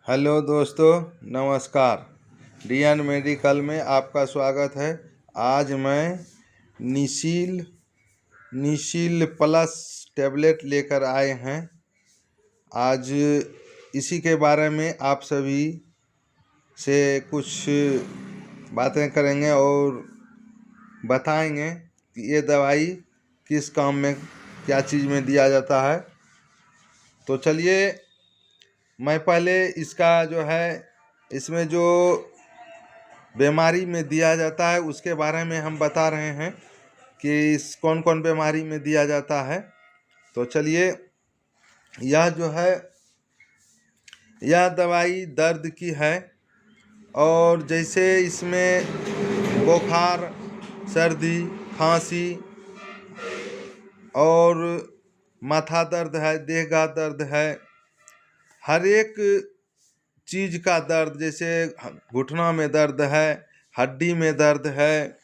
Hello दोस्तों, नमस्कार। DN medical में आपका स्वागत है। आज मैं निशील प्लस टैबलेट लेकर आए हैं। आज इसी के बारे में आप सभी से कुछ बातें करेंगे और बताएंगे कि ये दवाई किस काम में, क्या चीज़ में दिया जाता है। तो चलिए, मैं पहले इसका जो है, इसमें जो बीमारी में दिया जाता है उसके बारे में हम बता रहे हैं कि इस कौन कौन बीमारी में दिया जाता है। तो चलिए, यह जो है, यह दवाई दर्द की है। और जैसे इसमें बुखार, सर्दी, खांसी और माथा दर्द है, देह का दर्द है, हर एक चीज़ का दर्द, जैसे घुटना में दर्द है, हड्डी में दर्द है,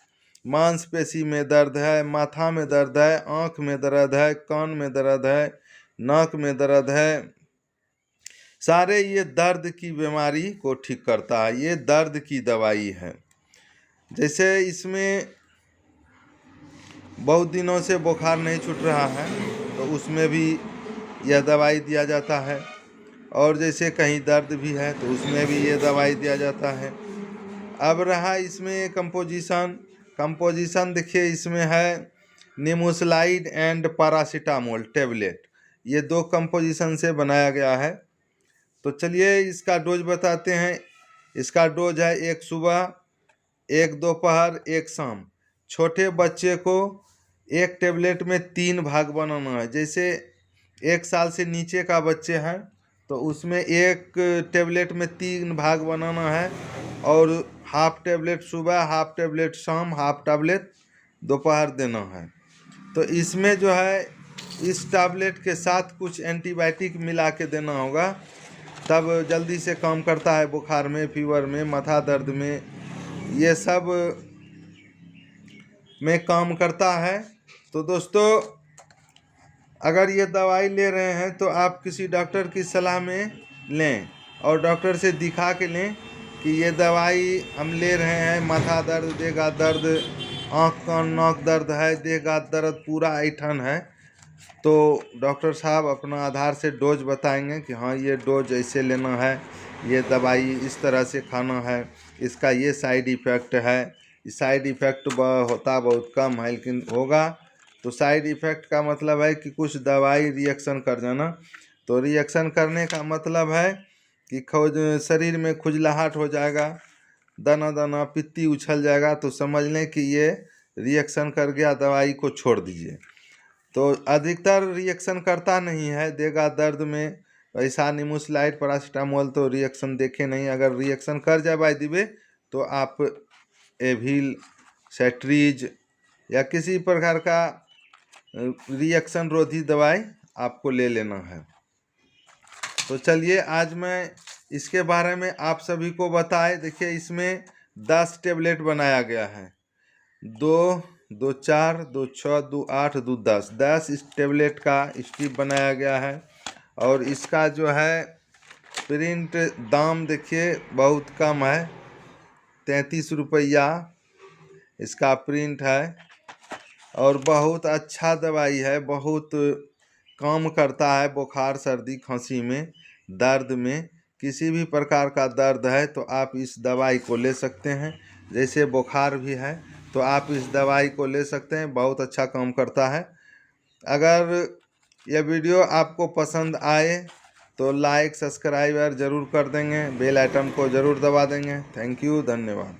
मांसपेशी में दर्द है, माथा में दर्द है, आँख में दर्द है, कान में दर्द है, नाक में दर्द है, सारे ये दर्द की बीमारी को ठीक करता है। ये दर्द की दवाई है। जैसे इसमें बहुत दिनों से बुखार नहीं छूट रहा है तो उसमें भी यह दवाई दिया जाता है। और जैसे कहीं दर्द भी है तो उसमें भी ये दवाई दिया जाता है। अब रहा इसमें कंपोजिशन देखिए, इसमें है निमोसलाइड एंड पैरासीटामोल टैबलेट। ये दो कंपोजिशन से बनाया गया है। तो चलिए इसका डोज बताते हैं। इसका डोज है एक सुबह, एक दोपहर, एक शाम। छोटे बच्चे को एक टैबलेट में 3 भाग बनाना है। जैसे 1 साल से नीचे का बच्चे हैं तो उसमें एक टैबलेट में 3 भाग बनाना है, और हाफ टैबलेट सुबह, हाफ टैबलेट शाम, हाफ टैबलेट दोपहर देना है। तो इसमें जो है, इस टैबलेट के साथ कुछ एंटीबायोटिक मिला के देना होगा, तब जल्दी से काम करता है। बुखार में, फीवर में, माथा दर्द में, ये सब में काम करता है। तो दोस्तों, अगर ये दवाई ले रहे हैं तो आप किसी डॉक्टर की सलाह में लें और डॉक्टर से दिखा के लें कि ये दवाई हम ले रहे हैं। माथा दर्द, देह का दर्द, आँख कान नाक दर्द है, देह का दर्द, पूरा ऐठन है, तो डॉक्टर साहब अपना आधार से डोज बताएंगे कि हाँ, ये डोज ऐसे लेना है, ये दवाई इस तरह से खाना है, इसका ये साइड इफ़ेक्ट है। साइड इफ़ेक्ट होता बहुत कम है, लेकिन होगा। तो साइड इफ़ेक्ट का मतलब है कि कुछ दवाई रिएक्शन कर जाना। तो रिएक्शन करने का मतलब है कि शरीर में खुजलाहट हो जाएगा, दाना दाना पित्ती उछल जाएगा, तो समझ लें कि ये रिएक्शन कर गया, दवाई को छोड़ दीजिए। तो अधिकतर रिएक्शन करता नहीं है। देगा दर्द में ऐसा निमोसलाइड, पैरासीटामोल तो रिएक्शन देखे नहीं। अगर रिएक्शन कर जाए बाय द वे तो आप एविल, सेट्रीज या किसी प्रकार का रिएक्शन रोधी दवाई आपको ले लेना है। तो चलिए, आज मैं इसके बारे में आप सभी को बताए। देखिए, इसमें 10 टैबलेट बनाया गया है। 2, 2, 4, 2, 6, 2, 8, 2, 10 इस टैबलेट का स्ट्रिप बनाया गया है। और इसका जो है प्रिंट दाम देखिए बहुत कम है, 33 रुपया इसका प्रिंट है। और बहुत अच्छा दवाई है, बहुत काम करता है बुखार, सर्दी, खांसी में, दर्द में। किसी भी प्रकार का दर्द है तो आप इस दवाई को ले सकते हैं। जैसे बुखार भी है तो आप इस दवाई को ले सकते हैं, बहुत अच्छा काम करता है। अगर यह वीडियो आपको पसंद आए तो लाइक, सब्सक्राइब ज़रूर कर देंगे, बेल आइटम को ज़रूर दबा देंगे। थैंक यू, धन्यवाद।